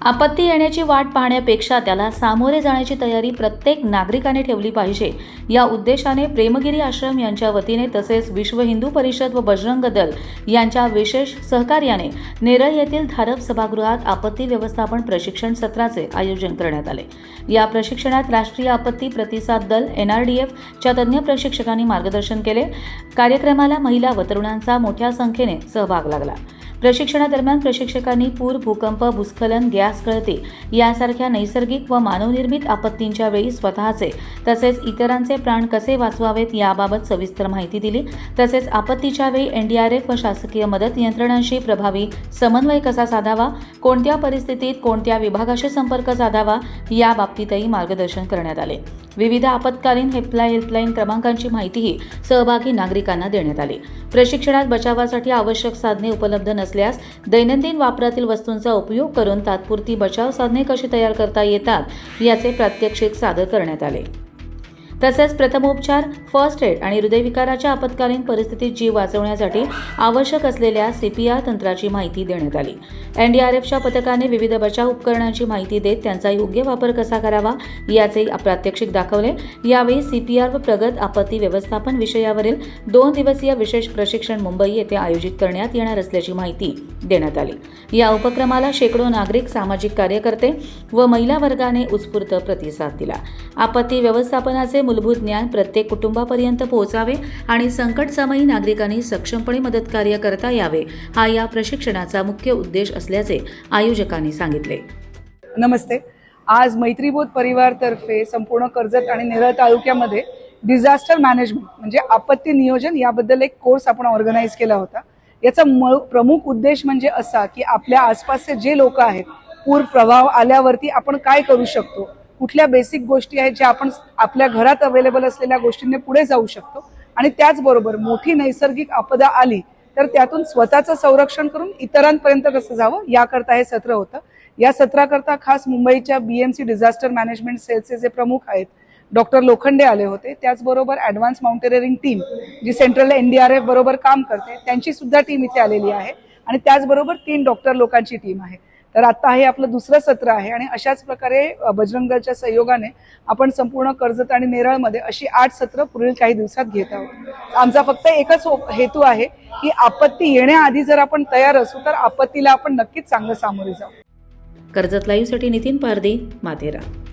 आपत्ती येण्याची वाट पाहण्यापेक्षा त्याला सामोरे जाण्याची तयारी प्रत्येक नागरिकाने ठेवली पाहिजे या उद्देशाने प्रेमगिरी आश्रम यांच्या वतीने तसेच विश्व हिंदू परिषद व बजरंग दल यांच्या विशेष सहकार्याने नेरळ येथील धारप सभागृहात आपत्ती व्यवस्थापन प्रशिक्षण सत्राचे आयोजन करण्यात आले। या प्रशिक्षणात राष्ट्रीय आपत्ती प्रतिसाद दल NRDF च्या तज्ञ प्रशिक्षकांनी मार्गदर्शन केले। कार्यक्रमाला महिला व तरुणांचा मोठ्या संख्येने सहभाग लागला। प्रशिक्षणादरम्यान प्रशिक्षकांनी पूर, भूकंप, भूस्खलन, गॅस गळती यासारख्या नैसर्गिक व मानवनिर्मित आपत्तींच्या वेळी स्वतःचे तसेच इतरांचे प्राण कसे वाचवावेत याबाबत सविस्तर माहिती दिली। तसेच आपत्तीच्या वेळी NDRF व शासकीय मदत यंत्रणांशी प्रभावी समन्वय कसा साधावा, कोणत्या परिस्थितीत कोणत्या विभागाशी संपर्क साधावा याबाबतीतही मार्गदर्शन करण्यात आले। विविध आपत्कालीन हेल्पलाईन क्रमांकांची माहितीही सहभागी नागरिकांना देण्यात आली। प्रशिक्षणात बचावासाठी आवश्यक साधने उपलब्ध नसल्यास दैनंदिन वापरातील वस्तूंचा उपयोग करून तात्पुरती बचाव साधने कशी तयार करता येतात याचे प्रात्यक्षिक सादर करण्यात आले। तसेच प्रथमोपचार, फर्स्ट एड आणि हृदयविकाराच्या आपत्कालीन परिस्थितीत जीव वाचवण्यासाठी आवश्यक असलेल्या CPR तंत्राची माहिती देण्यात आली। NDRFच्या पथकाने विविध बचाव उपकरणांची माहिती देत त्यांचा योग्य वापर कसा करावा याचे प्रात्यक्षिक दाखवले। यावेळी CPR व प्रगत आपत्ती व्यवस्थापन विषयावरील 2 दिवसीय विशेष प्रशिक्षण मुंबई येथे आयोजित करण्यात येणार असल्याची माहिती देण्यात आली। या उपक्रमाला शेकडो नागरिक, सामाजिक कार्यकर्ते व महिला वर्गाने उत्स्फूर्त प्रतिसाद दिला। आपत्ती व्यवस्थापनाचे मूलभूत ज्ञान प्रत्येक कुटुंबापर्यंत पोहोचावे आणि संकटसमयी नागरिकांनी सक्षमपणे मदत कार्य करता यावे हा या प्रशिक्षणाचा मुख्य उद्देश असल्याचे आयोजकांनी सांगितले। नमस्ते। आज मैत्रीबोध परिवारतर्फे संपूर्ण कर्जत आणि नेरळ तालुक्यामध्ये डिझास्टर मॅनेजमेंट म्हणजे आपत्ती नियोजन याबद्दल एक कोर्स आपण ऑर्गनाइज केला होता। याचा प्रमुख उद्देश म्हणजे असा की आपल्या आसपासचे जे लोक आहेत, पूर प्रभाव आल्यावरती आपण काय करू शकतो, कुठल्या बेसिक गोष्टी आहेत ज्या आपण आपल्या घरात अवेलेबल असलेल्या गोष्टींनी पुढे जाऊ शकतो आणि त्याचबरोबर मोठी नैसर्गिक आपदा आली तर त्यातून स्वतःचं संरक्षण करून इतरांपर्यंत कसं जावं याकरता हे सत्र होतं। या सत्राकरता खास मुंबईच्या BMC डिझास्टर मॅनेजमेंट सेलचे जे प्रमुख आहेत डॉक्टर लोखंडे आले होते। त्याचबरोबर ॲडव्हान्स माउंटेनिअरिंग टीम जी सेंट्रल NDRF बरोबर काम करते त्यांची सुद्धा टीम इथे आलेली आहे आणि त्याचबरोबर 3 डॉक्टर लोकांची टीम आहे। तर आता हे आपलं दुसरं सत्र आहे आणि अशाच प्रकारे बजरंग दलच्या सहयोगाने आपण संपूर्ण कर्जत आणि नेरळमध्ये अशी 8 सत्र पुढील काही दिवसात घेत आहोत। आमचा फक्त एकच हेतू आहे की आपत्ती येण्याआधी जर आपण तयार असू तर आपत्तीला आपण नक्कीच चांगलं सामोरे जाऊ। कर्जत लाईव्हसाठी नितीन पारदी, माथेरान।